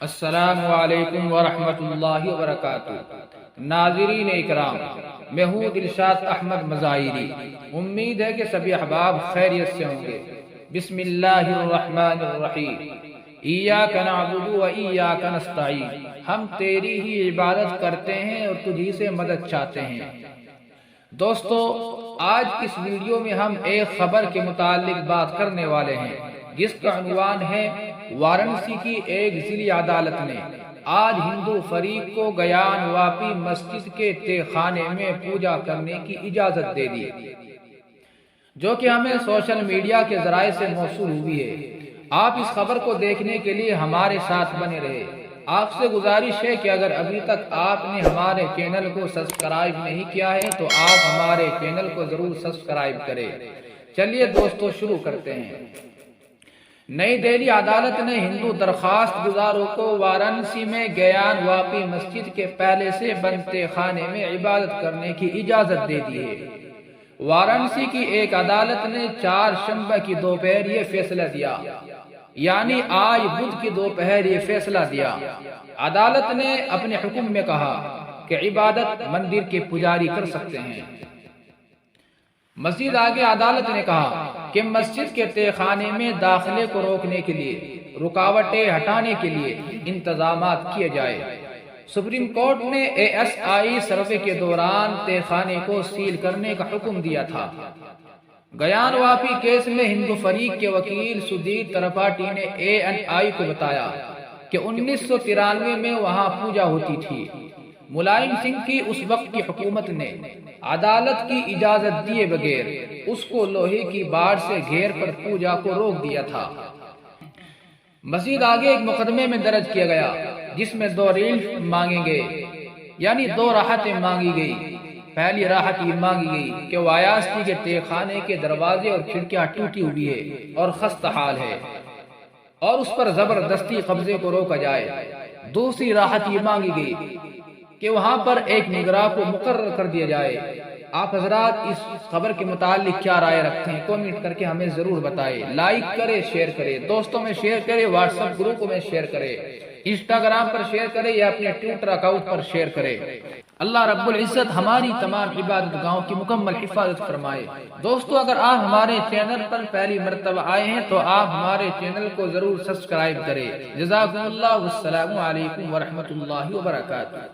السلام علیکم ورحمۃ اللہ وبرکاتہ۔ ناظرین اکرام، میں ہوں دلشاد احمد مظاہری۔ امید ہے کہ سبھی احباب خیریت سے ہوں گے۔ بسم اللہ الرحمن الرحیم۔ ایاک نعبد و ایاک نستعین۔ ہم تیری ہی عبادت کرتے ہیں اور تجھی سے مدد چاہتے ہیں۔ دوستو، آج اس ویڈیو میں ہم ایک خبر کے متعلق بات کرنے والے ہیں جس کا عنوان ہے وارانسی کی ایک ضلعی عدالت نے آج ہندو فریق کو گیان واپی مسجد کے تہہ خانے میں پوجا کرنے کی اجازت دے دی، جو کہ ہمیں سوشل میڈیا کے ذرائع سے موصول ہوئی ہے۔ آپ اس خبر کو دیکھنے کے لیے ہمارے ساتھ بنے رہے۔ آپ سے گزارش ہے کہ اگر ابھی تک آپ نے ہمارے چینل کو سبسکرائب نہیں کیا ہے تو آپ ہمارے چینل کو ضرور سبسکرائب کریں۔ چلیے دوستو، شروع کرتے ہیں۔ نئی دہلی عدالت نے ہندو درخواست گزاروں کو وارانسی میں گیان واپی مسجد کے پہلے سے بنتے خانے میں عبادت کرنے کی اجازت دے دی ہے۔ وارانسی کی ایک عدالت نے 4 شنبہ کی دوپہر یہ فیصلہ دیا، یعنی آج بدھ کی دوپہر یہ فیصلہ دیا۔ عدالت نے اپنے حکم میں کہا کہ عبادت مندر کے پجاری کر سکتے ہیں۔ مزید آگے عدالت نے کہا کہ مسجد کے تہہ خانے میں داخلے کو روکنے کے لیے، رکاوٹیں ہٹانے کے لیے انتظامات کیے جائے۔ سپریم کورٹ نے ASI سروے کے دوران تہہ خانے کو سیل کرنے کا حکم دیا تھا۔ گیان واپی کیس میں ہندو فریق کے وکیل سدھیر ترپاٹھی نے ANI کو بتایا کہ 1993 میں وہاں پوجا ہوتی تھی۔ ملائم سنگھ کی اس وقت کی حکومت نے عدالت کی اجازت دیے بغیر اس کو لوہے کی باڑ سے گھیر کر پوجا کو روک دیا تھا۔ مزید آگے ایک مقدمے میں درج کیا گیا جس میں 2 ریلیف مانگے گئے، یعنی 2 راحتیں مانگی گئی۔ پہلی راحت یہ مانگی گئی کہ وارانسی کے تہہ خانے کے دروازے اور کھڑکیاں ٹوٹی ہوئی ہے اور خستہ حال ہے اور اس پر زبردستی قبضے کو روکا جائے۔ دوسری راحت یہ مانگی گئی کہ وہاں پر ایک نگراں کو مقرر کر دیا جائے۔ آپ حضرات اس خبر کے متعلق کیا رائے رکھتے ہیں؟ کامنٹ کر کے ہمیں ضرور بتائیں۔ لائک کرے، شیئر کرے، دوستوں میں شیئر کرے، واٹس ایپ گروپ میں شیئر کرے، انسٹاگرام پر شیئر کرے یا اپنے ٹویٹر اکاؤنٹ پر شیئر کرے۔ اللہ رب العزت ہماری تمام عبادت گاہوں کی مکمل حفاظت فرمائے۔ دوستو، اگر آپ ہمارے چینل پر پہلی مرتبہ آئے ہیں تو آپ ہمارے چینل کو ضرور سبسکرائب کریں۔ جزاکم اللہ، والسلام علیکم ورحمۃ اللہ وبرکاتہ۔